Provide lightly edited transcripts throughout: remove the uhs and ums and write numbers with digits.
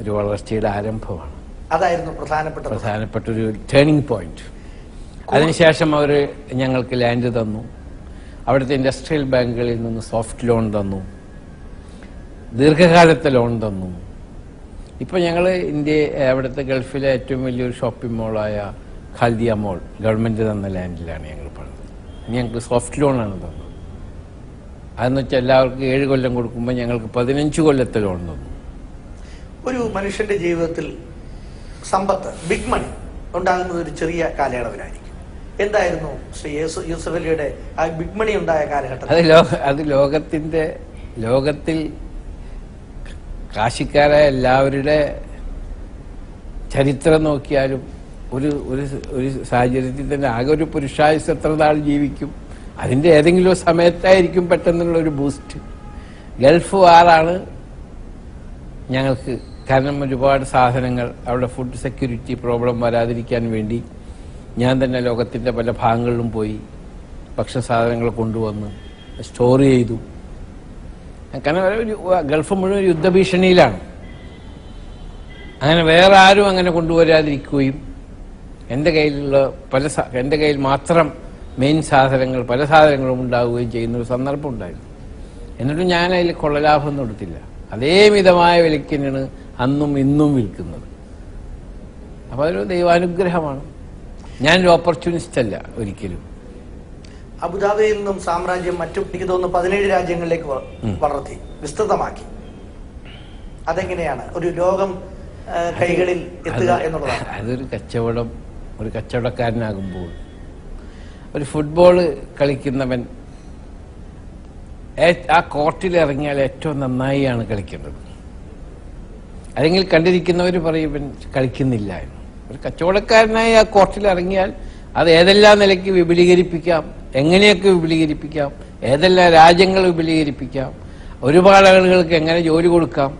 ഒരു വളർച്ചയുടെ ആരംഭമാണ്. അതായിരുന്നു പ്രധാനപ്പെട്ട ഒരു ടേണിംഗ് പോയിന്റ്. അതിനുശേഷം അവർ ഞങ്ങൾക്ക് ലാൻഡ് തന്നു. അവിടുത്തെ ഇൻഡസ്ട്രിയൽ ബാങ്കുകളിൽ നിന്ന് സോഫ്റ്റ് ലോൺ തന്നു, ദീർഘകാലത്തെ ലോൺ തന്നു. ഇപ്പോൾ ഞങ്ങൾ അവിടുത്തെ ഗൾഫിലെ ഏറ്റവും വലിയൊരു ഷോപ്പിംഗ് മോളായ ഖാൽദിയ മോൾ ഗവൺമെൻറ് തന്ന ലാൻഡിലാണ് ഞങ്ങൾ പണിത്. ഞങ്ങൾക്ക് സോഫ്റ്റ് ലോണാണ് തന്നത്. അതെന്ന് വെച്ചാൽ എല്ലാവർക്കും 7 കൊല്ലം കൊടുക്കുമ്പോൾ ഞങ്ങൾക്ക് 15 കൊല്ലത്തെ ലോൺ തന്നു. ഒരു മനുഷ്യന്റെ ജീവിതത്തിൽ സമ്പത്ത്, ബിഗ് മണി ഉണ്ടാകുന്നത് ഒരു ചെറിയ കാലയളവിലായിരിക്കും. എന്തായിരുന്നു ശ്രീ യൂസഫ് അലിയുടെ ആ ബിഗ് മണി ഉണ്ടായ കാലഘട്ടം? അത് ലോകത്തിൽ കാശിക്കാരായ എല്ലാവരുടെ ചരിത്രം നോക്കിയാലും ഒരു സാഹചര്യത്തിൽ തന്നെ ആകെ ഒരു പുരുഷായുസ് എത്ര നാൾ ജീവിക്കും, അതിൻ്റെ ഏതെങ്കിലും സമയത്തായിരിക്കും പെട്ടെന്നുള്ള ഒരു ബൂസ്റ്റ്. ഗൾഫ് വാറാണ് ഞങ്ങൾക്ക്. കാരണം ഒരുപാട് സാധനങ്ങൾ അവിടെ ഫുഡ് സെക്യൂരിറ്റി പ്രോബ്ലം വരാതിരിക്കാൻ വേണ്ടി ഞാൻ തന്നെ ലോകത്തിൻ്റെ പല ഭാഗങ്ങളിലും പോയി ഭക്ഷ്യസാധനങ്ങൾ കൊണ്ടുവന്ന് സ്റ്റോർ ചെയ്തു. കാരണം ഗൾഫ് മുഴുവൻ യുദ്ധഭീഷണിയിലാണ്. അങ്ങനെ വേറെ ആരും അങ്ങനെ കൊണ്ടുവരാതിരിക്കുകയും എൻ്റെ കയ്യിൽ മാത്രം മെയിൻ സാധനങ്ങൾ, പല സാധനങ്ങളും ഉണ്ടാവുകയും ചെയ്യുന്നൊരു സന്ദർഭം ഉണ്ടായിരുന്നു. എന്നിട്ടും ഞാൻ അതിൽ കൊള്ളലാഭമൊന്നും എടുത്തില്ല. അതേ മിതമായ വിലയ്ക്ക് തന്നെയാണ് അന്നും ഇന്നും വിൽക്കുന്നത്. അപ്പോൾ അതൊരു ദൈവാനുഗ്രഹമാണ്. ഞാനൊരു ഓപ്പർച്യൂണിസ്റ്റ് അല്ല ഒരിക്കലും. അബുദാബിയിൽ നിന്നും സാമ്രാജ്യം എനിക്ക് തോന്നുന്നു 17 രാജ്യങ്ങളിലേക്ക് വളർത്തി, വിസ്തൃതമാക്കി. അതെങ്ങനെയാണ് ഒരു ലോകം കൈകളിൽ എത്തുക എന്നുള്ളതാണ്? അതൊരു കച്ചവടക്കാരനാകുമ്പോൾ, ഒരു ഫുട്ബോൾ കളിക്കുന്നവൻ ആ കോർട്ടിൽ ഇറങ്ങിയാൽ ഏറ്റവും നന്നായിയാണ് കളിക്കേണ്ടത്. അല്ലെങ്കിൽ കണ്ടിരിക്കുന്നവർ പറയും ഇവൻ കളിക്കുന്നില്ല എന്ന്. ഒരു കച്ചവടക്കാരനായി ആ കോർട്ടിൽ ഇറങ്ങിയാൽ അത് ഏതെല്ലാം നിലയ്ക്ക് വിപുലീകരിപ്പിക്കാം, എങ്ങനെയൊക്കെ വിപുലീകരിപ്പിക്കാം, ഏതെല്ലാം രാജ്യങ്ങൾ വിപുലീകരിപ്പിക്കാം, ഒരുപാട് ആളുകൾക്ക് എങ്ങനെ ജോലി കൊടുക്കാം,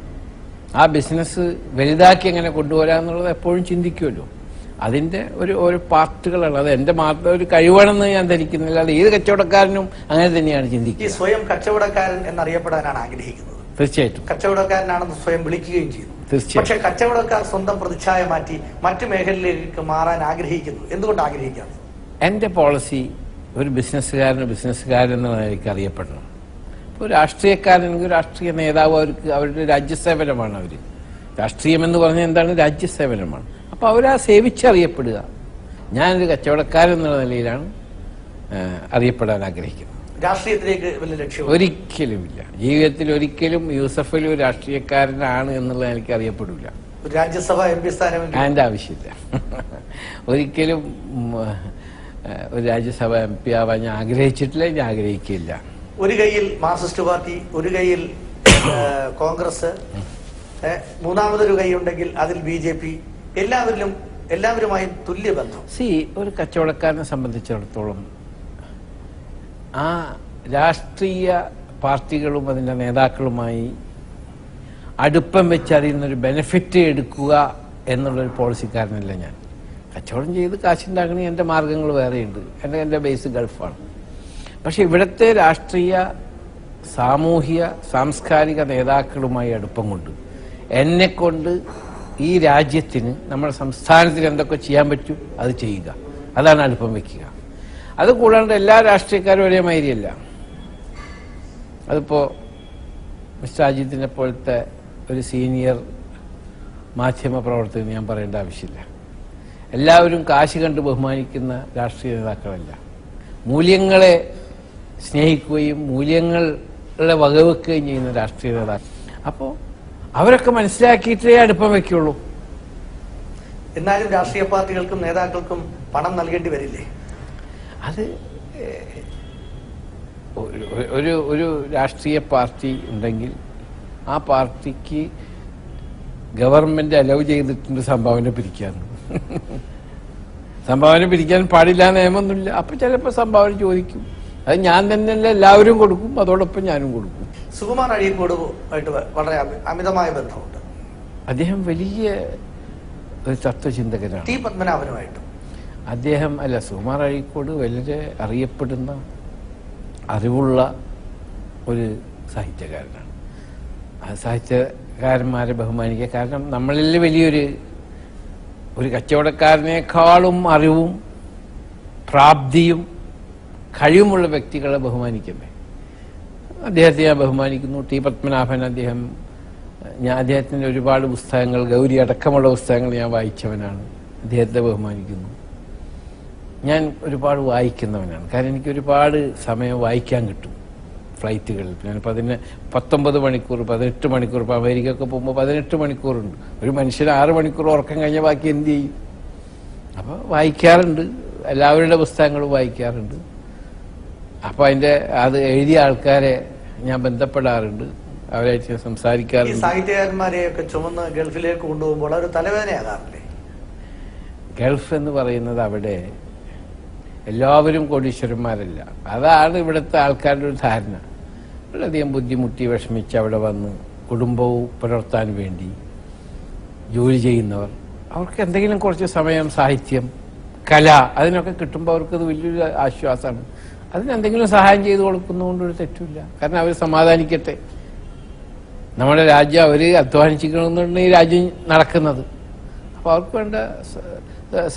ആ ബിസിനസ് വലുതാക്കി എങ്ങനെ കൊണ്ടുവരാം എന്നുള്ളത് എപ്പോഴും ചിന്തിക്കുമല്ലോ. അതിൻ്റെ ഒരു പാർട്ടുകളാണ്. അത് എൻ്റെ മാത്രം ഒരു കഴിവാണെന്ന് ഞാൻ ധരിക്കുന്നില്ല. അത് ഏത് കച്ചവടക്കാരനും അങ്ങനെ തന്നെയാണ് ചിന്തിക്കുക. സ്വയം കച്ചവടക്കാരൻ എന്നറിയപ്പെടാനാണ് ആഗ്രഹിക്കുന്നത്. തീർച്ചയായിട്ടും കച്ചവടക്കാരനാണെന്ന് സ്വയം വിളിക്കുകയും ചെയ്തു. പക്ഷെ കച്ചവടക്കാർ സ്വന്തം പ്രതിച്ഛായ മാറ്റി മറ്റു മേഖലയിലേക്ക് മാറാൻ ആഗ്രഹിക്കുന്നു. എന്തുകൊണ്ട് ആഗ്രഹിക്കാറ്? എൻ്റെ പോളിസി ഒരു ബിസിനസ്സുകാരൻ എന്ന നിലയ്ക്ക് അറിയപ്പെടണം. ഇപ്പോൾ രാഷ്ട്രീയക്കാരനെങ്കിൽ രാഷ്ട്രീയ നേതാവ്, അവരുടെ രാജ്യസേവനമാണ്. രാഷ്ട്രീയം എന്ന് പറഞ്ഞാൽ എന്താണ്? രാജ്യസേവനമാണ്. അപ്പോൾ അവരാ സേവിച്ചറിയപ്പെടുക. ഞാനൊരു കച്ചവടക്കാരൻ എന്നുള്ള നിലയിലാണ് അറിയപ്പെടാൻ ആഗ്രഹിക്കുന്നത്. രാഷ്ട്രീയത്തിലേക്ക് വലിയ ലക്ഷ്യം ഒരിക്കലുമില്ല. ജീവിതത്തിൽ ഒരിക്കലും യൂസഫ് അലി ഒരു രാഷ്ട്രീയക്കാരനാണ് എന്നുള്ളത് എനിക്ക് അറിയപ്പെടില്ല. രാജ്യസഭ MP സ്ഥാനം അതിൻ്റെ ആവശ്യമില്ല. ഒരിക്കലും ഒരു രാജ്യസഭ MP ആവാൻ ഞാൻ ആഗ്രഹിച്ചിട്ടില്ല, ഞാൻ ആഗ്രഹിക്കില്ല. ഒരു കൈയിൽ മാർക്സിസ്റ്റ് പാർട്ടി, ഒരു കൈയിൽ കോൺഗ്രസ്, മൂന്നാമതൊരു കൈ ഉണ്ടെങ്കിൽ അതിൽ BJP, എല്ലാവരുമായും തുല്യബന്ധം. ഒരു കച്ചവടക്കാരനെ സംബന്ധിച്ചിടത്തോളം ആ രാഷ്ട്രീയ പാർട്ടികളും അതിൻ്റെ നേതാക്കളുമായി അടുപ്പം വെച്ച് അതിൽ ബെനിഫിറ്റ് എടുക്കുക എന്നുള്ളൊരു പോളിസിക്കാരനല്ല ഞാൻ. കച്ചവടം ചെയ്ത് കാശുണ്ടാക്കണേ എൻ്റെ മാർഗങ്ങൾ വേറെയുണ്ട്. എൻ്റെ ബേസ് ഗൾഫാണ്. പക്ഷെ ഇവിടുത്തെ രാഷ്ട്രീയ, സാമൂഹിക, സാംസ്കാരിക നേതാക്കളുമായി അടുപ്പം കൊണ്ട് എന്നെക്കൊണ്ട് ഈ രാജ്യത്തിന്, നമ്മുടെ സംസ്ഥാനത്തിന് എന്തൊക്കെ ചെയ്യാൻ പറ്റും അത് ചെയ്യുക. അതാണ് അടുപ്പം വയ്ക്കുക. അത് കൂടാണ്ട് എല്ലാ രാഷ്ട്രീയക്കാരും ഒരേ മാതിരിയല്ല. അതിപ്പോൾ മിസ്റ്റർ അജിത്തിനെ പോലത്തെ ഒരു സീനിയർ മാധ്യമ പ്രവർത്തകന് ഞാൻ പറയേണ്ട ആവശ്യമില്ല. എല്ലാവരും കാശ് കണ്ട് ബഹുമാനിക്കുന്ന രാഷ്ട്രീയ നേതാക്കളല്ല. മൂല്യങ്ങളെ സ്നേഹിക്കുകയും മൂല്യങ്ങളെ വകവെക്കുകയും ചെയ്യുന്ന രാഷ്ട്രീയ നേതാക്കൾ. അപ്പോൾ അവരൊക്കെ മനസ്സിലാക്കിയിട്ടേ അടുപ്പം വയ്ക്കുള്ളൂ. എന്നാലും രാഷ്ട്രീയ പാർട്ടികൾക്കും നേതാക്കൾക്കും പണം നൽകേണ്ടി വരില്ലേ? അത് ഒരു രാഷ്ട്രീയ പാർട്ടി ഉണ്ടെങ്കിൽ ആ പാർട്ടിക്ക് ഗവൺമെന്റ് അലൗ ചെയ്തിട്ടുണ്ട് സംഭാവന പിരിക്കാൻ. സംഭാവന പിരിക്കാൻ പാടില്ല നിയമമൊന്നുമില്ല. അപ്പം ചിലപ്പോൾ സംഭാവന ചോദിക്കും. അത് ഞാൻ തന്നെയല്ല, എല്ലാവരും കൊടുക്കും, അതോടൊപ്പം ഞാനും കൊടുക്കും. സുകുമാർ അഴീക്കോടുമായിട്ട് വളരെ അമിതമായ ബന്ധമുണ്ട്. അദ്ദേഹം വലിയ ഒരു തത്വചിന്തകനാണ്. ടി പത്മനാഭനുമായിട്ടും സുകുമാർ അഴീക്കോട് വളരെ അറിയപ്പെടുന്ന, അറിവുള്ള ഒരു സാഹിത്യകാരനാണ്. ആ സാഹിത്യ കച്ചവടക്കാരന്മാരെ ബഹുമാനിക്കുക. കാരണം നമ്മളിൽ വലിയൊരു കച്ചവടക്കാരനേക്കാളും അറിവും പ്രാപ്തിയും കഴിവുമുള്ള വ്യക്തികളെ ബഹുമാനിക്കണ്ടേ. അദ്ദേഹത്തെ ഞാൻ ബഹുമാനിക്കുന്നു. ടി പത്മനാഭൻ, അദ്ദേഹത്തിൻ്റെ ഒരുപാട് പുസ്തകങ്ങൾ, ഗൗരി അടക്കമുള്ള പുസ്തകങ്ങൾ ഞാൻ വായിച്ചവനാണ്. അദ്ദേഹത്തെ ബഹുമാനിക്കുന്നു. ഞാൻ ഒരുപാട് വായിക്കുന്നവനാണ്. കാരണം എനിക്ക് ഒരുപാട് സമയം വായിക്കാൻ കിട്ടും ഫ്ലൈറ്റുകളിൽ. ഞാൻ 19 മണിക്കൂർ 18 മണിക്കൂർ, ഇപ്പോൾ അമേരിക്കയൊക്കെ പോകുമ്പോൾ 18 മണിക്കൂറുണ്ട്. ഒരു മനുഷ്യന് 6 മണിക്കൂർ ഉറക്കം കഴിഞ്ഞ ബാക്കി എന്ത് ചെയ്യും? അപ്പോൾ വായിക്കാറുണ്ട്, എല്ലാവരുടെ പുസ്തകങ്ങളും വായിക്കാറുണ്ട്. അപ്പോൾ അത് എഴുതിയ ആൾക്കാരെ ഞാൻ ബന്ധപ്പെടാറുണ്ട്, അവരായിട്ട് സംസാരിക്കാറുണ്ട്. സാഹിത്യകാരന്മാരെയൊക്കെ ചുമന്ന് ഗൾഫിലേക്ക് കൊണ്ടുപോകുമ്പോൾ ഒരു തലവേദനയാകാറില്ലേ? ഗൾഫ് എന്ന് പറയുന്നത് അവിടെ എല്ലാവരും കോടീശ്വരന്മാരല്ല. അതാണ് ഇവിടുത്തെ ആൾക്കാരുടെ ഒരു ധാരണ. വളരെയധികം ബുദ്ധിമുട്ടി വിഷമിച്ച് അവിടെ വന്ന് കുടുംബവും പുലർത്താൻ വേണ്ടി ജോലി ചെയ്യുന്നവർ, അവർക്ക് എന്തെങ്കിലും കുറച്ച് സമയം സാഹിത്യം, കല, അതിനൊക്കെ കിട്ടുമ്പോൾ അവർക്കത് വലിയൊരു ആശ്വാസമാണ്. അതിനെന്തെങ്കിലും സഹായം ചെയ്തു കൊടുക്കുന്നതുകൊണ്ടൊരു തെറ്റില്ല. കാരണം അവർ സമാധാനിക്കട്ടെ. നമ്മുടെ രാജ്യം അവർ അധ്വാനിച്ചിരിക്കണമെന്നുണ്ട് ഈ രാജ്യം നടക്കുന്നത്. അപ്പോൾ അവർക്ക് വേണ്ട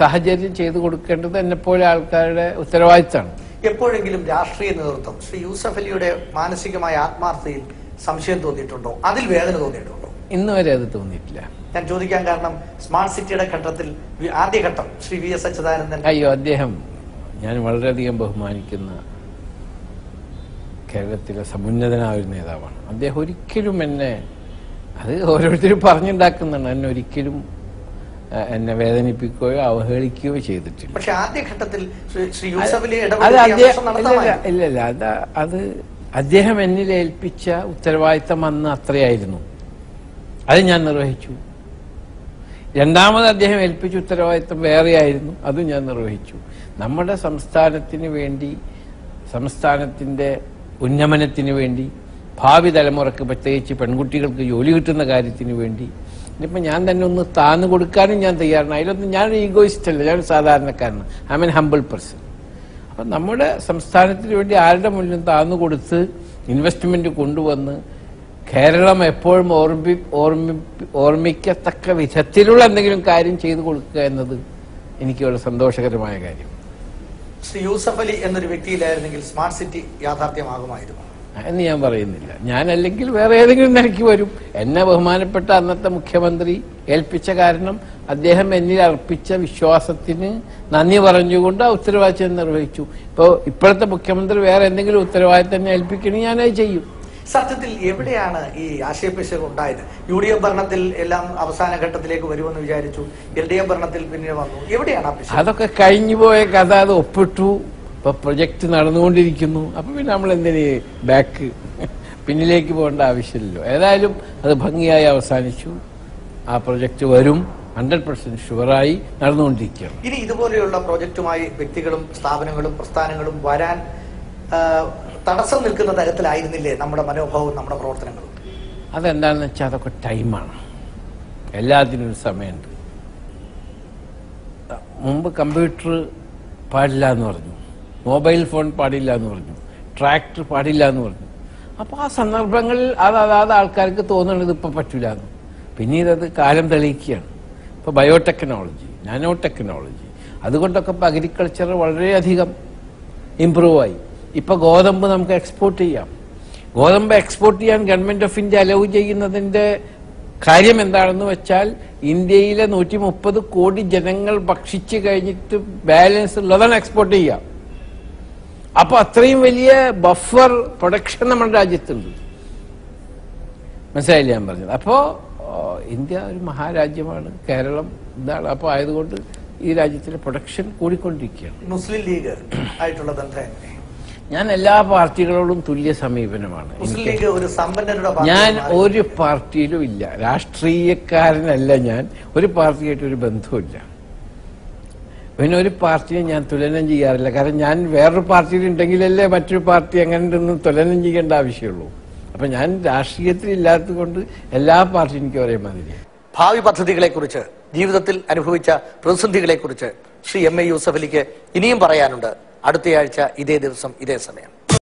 സാഹചര്യം ചെയ്തു കൊടുക്കേണ്ടത് എന്നെപ്പോലെ ആൾക്കാരുടെ ഉത്തരവാദിത്തമാണ്. എപ്പോഴെങ്കിലും രാഷ്ട്രീയ നേതൃത്വം ശ്രീ യൂസഫ് അലിയുടെ മാനസികമായ ആത്മാർത്ഥതയിൽ സംശയം തോന്നിയിട്ടുണ്ടോ? അതിൽ വേദന തോന്നിയിട്ടുണ്ടോ? ഇന്ന് വരെ അത് തോന്നിയിട്ടില്ല. ഞാൻ ചോദിക്കാൻ കാരണം, സ്മാർട്ട് സിറ്റിയുടെ ഘട്ടത്തിൽ ആദ്യഘട്ടം ശ്രീ വി എസ് അച്യുതാനന്ദൻ, അദ്ദേഹം ഞാൻ വളരെയധികം ബഹുമാനിക്കുന്ന കേരളത്തിലെ സമുന്നതനായ ഒരു നേതാവാണ്. അദ്ദേഹം ഒരിക്കലും അത് ഓരോരുത്തരും പറഞ്ഞുണ്ടാക്കുന്നതാണ്, ഒരിക്കലും എന്നെ വേദനിപ്പിക്കുകയോ അവഹേളിക്കുകയോ ചെയ്തിട്ടില്ല. പക്ഷെ ആദ്യഘട്ടത്തിൽ ഇല്ല, അത് അദ്ദേഹം എന്നിൽ ഏൽപ്പിച്ച ഉത്തരവാദിത്തം അന്ന് അത്രയായിരുന്നു. അത് ഞാൻ നിർവഹിച്ചു. രണ്ടാമത് അദ്ദേഹം ഏൽപ്പിച്ച ഉത്തരവാദിത്തം വേറെയായിരുന്നു, അതും ഞാൻ നിർവഹിച്ചു. നമ്മുടെ സംസ്ഥാനത്തിന് വേണ്ടി, സംസ്ഥാനത്തിന്റെ ഉന്നമനത്തിന് വേണ്ടി, ഭാവി തലമുറക്ക്, പ്രത്യേകിച്ച് പെൺകുട്ടികൾക്ക് ജോലി കിട്ടുന്ന കാര്യത്തിന് വേണ്ടി ഇനിയിപ്പോൾ ഞാൻ തന്നെ ഒന്ന് താന്നു കൊടുക്കാനും ഞാൻ തയ്യാറാണ്. അതിലൊന്നും ഞാനൊരു ഈഗോയിസ്റ്റ് അല്ല, ഞാനൊരു സാധാരണക്കാരനാണ്. I an humble person. അപ്പം നമ്മുടെ സംസ്ഥാനത്തിന് വേണ്ടി ആരുടെ മുന്നിലും താന്നു കൊടുത്ത് ഇൻവെസ്റ്റ്മെന്റ് കൊണ്ടുവന്ന് കേരളം എപ്പോഴും ഓർമ്മിക്കത്തക്ക വിധത്തിലുള്ള എന്തെങ്കിലും കാര്യം ചെയ്തു കൊടുക്കുക എന്നത് എനിക്ക് വളരെ സന്തോഷകരമായ കാര്യം. ശ്രീ യൂസഫ് അലി എന്നൊരു വ്യക്തിയിലായിരുന്നെങ്കിൽ സ്മാർട്ട് സിറ്റി യാഥാർത്ഥ്യമാകുമായിരുന്നു എന്ന് ഞാൻ പറയുന്നില്ല. ഞാനല്ലെങ്കിൽ വേറെ ഏതെങ്കിലും നിലയ്ക്ക് വരും. എന്നെ ബഹുമാനപ്പെട്ട അന്നത്തെ മുഖ്യമന്ത്രി ഏൽപ്പിച്ച കാരണം അദ്ദേഹം എന്നിൽ അർപ്പിച്ച വിശ്വാസത്തിന് നന്ദി പറഞ്ഞുകൊണ്ട് ആ ഉത്തരവാദിത്വം നിർവഹിച്ചു. ഇപ്പോഴത്തെ മുഖ്യമന്ത്രി വേറെ എന്തെങ്കിലും ഉത്തരവാദിത്തം തന്നെ ഏൽപ്പിക്കണമെങ്കിൽ ഞാനത് ചെയ്യും. സത്യത്തിൽ എവിടെയാണ് ഈ ആശയപ്പിശക് ഉണ്ടായത്? UDF ഭരണത്തിൽ എല്ലാം അവസാന ഘട്ടത്തിലേക്ക് വരുമെന്ന് വിചാരിച്ചു, LDF ഭരണത്തിൽ പിന്നീട് വന്നു. എവിടെയാണ് അതൊക്കെ കഴിഞ്ഞുപോയ കഥ. അത് ഒപ്പിട്ടു, ഇപ്പൊ പ്രൊജക്ട് നടന്നുകൊണ്ടിരിക്കുന്നു. അപ്പൊ പിന്നെ നമ്മൾ എന്തിന് പിന്നിലേക്ക് പോകേണ്ട ആവശ്യമില്ലല്ലോ. ഏതായാലും അത് ഭംഗിയായി അവസാനിച്ചു. ആ പ്രൊജക്ട് വരും, 100% ഷുവറായി നടന്നുകൊണ്ടിരിക്കുകയാണ്. ഇനി ഇതുപോലെയുള്ള പ്രൊജക്റ്റുമായി വ്യക്തികളും സ്ഥാപനങ്ങളും പ്രസ്ഥാനങ്ങളും വരാൻ തടസ്സം നിൽക്കുന്ന തരത്തിലായിരുന്നില്ലേ നമ്മുടെ മനോഭാവവും നമ്മുടെ പ്രവർത്തനങ്ങളും? അതെന്താണെന്ന് വെച്ചാൽ അതൊക്കെ ടൈമാണ്. എല്ലാത്തിനും ഒരു സമയമുണ്ട്. മുമ്പ് കമ്പ്യൂട്ടർ പാടില്ല എന്ന് പറഞ്ഞു, മൊബൈൽ ഫോൺ പാടില്ല എന്ന് പറഞ്ഞു, ട്രാക്ടർ പാടില്ല എന്ന് പറഞ്ഞു. അപ്പോൾ ആ സന്ദർഭങ്ങളിൽ അതാത് ആൾക്കാർക്ക് തോന്നുന്നത് ഇപ്പം പറ്റില്ല എന്ന്. പിന്നീട് അത് കാലം തെളിയിക്കുകയാണ്. ഇപ്പോൾ ബയോടെക്നോളജി, നാനോ ടെക്നോളജി, അതുകൊണ്ടൊക്കെ ഇപ്പോൾ അഗ്രികൾച്ചർ വളരെയധികം ഇംപ്രൂവ് ആയി. ഇപ്പോൾ ഗോതമ്പ് നമുക്ക് എക്സ്പോർട്ട് ചെയ്യാം. ഗോതമ്പ് എക്സ്പോർട്ട് ചെയ്യാൻ ഗവൺമെന്റ് ഓഫ് ഇന്ത്യ അലൗ ചെയ്യുന്നതിന്റെ കാര്യം എന്താണെന്ന് വെച്ചാൽ ഇന്ത്യയിലെ 130 കോടി ജനങ്ങൾ ഭക്ഷിച്ചു കഴിഞ്ഞിട്ട് ബാലൻസ് ഉള്ളതാണ് എക്സ്പോർട്ട് ചെയ്യാം. അപ്പൊ അത്രയും വലിയ ബഫർ പ്രൊഡക്ഷൻ നമ്മുടെ രാജ്യത്തുണ്ട്. മനസ്സിലായില്ല ഞാൻ പറഞ്ഞത്? അപ്പോ ഇന്ത്യ ഒരു മഹാരാജ്യമാണ്, കേരളം ഇതാണ്. അപ്പൊ ആയതുകൊണ്ട് ഈ രാജ്യത്തിലെ പ്രൊഡക്ഷൻ കൂടിക്കൊണ്ടിരിക്കുകയാണ്. മുസ്ലിം ലീഗ് ആയിട്ടുള്ള ബന്ധം ഞാൻ എല്ലാ പാർട്ടികളോടും തുല്യ സമീപനമാണ്. ഞാൻ ഒരു പാർട്ടിയിലും ഇല്ല, രാഷ്ട്രീയക്കാരനല്ല ഞാൻ. ഒരു പാർട്ടിയായിട്ട് ഒരു ബന്ധവുമില്ല. പിന്നെ ഒരു പാർട്ടിയെ ഞാൻ തുലനം ചെയ്യാറില്ല. കാരണം ഞാൻ വേറൊരു പാർട്ടിയിൽ ഉണ്ടെങ്കിലല്ലേ മറ്റൊരു പാർട്ടി എങ്ങനെ ഉണ്ടെന്ന് തുലനം ചെയ്യേണ്ട ആവശ്യമുള്ളൂ. അപ്പൊ ഞാൻ രാഷ്ട്രീയത്തിൽ ഇല്ലാത്തത് കൊണ്ട് എല്ലാ പാർട്ടിയും എനിക്ക് ഒരേ മാതിരി. ഭാവി പദ്ധതികളെ കുറിച്ച്, ജീവിതത്തിൽ അനുഭവിച്ച പ്രതിസന്ധികളെ കുറിച്ച് ശ്രീ MA യൂസഫ് അലിക്ക് ഇനിയും പറയാനുണ്ട്. അടുത്തയാഴ്ച ഇതേ ദിവസം ഇതേ സമയം.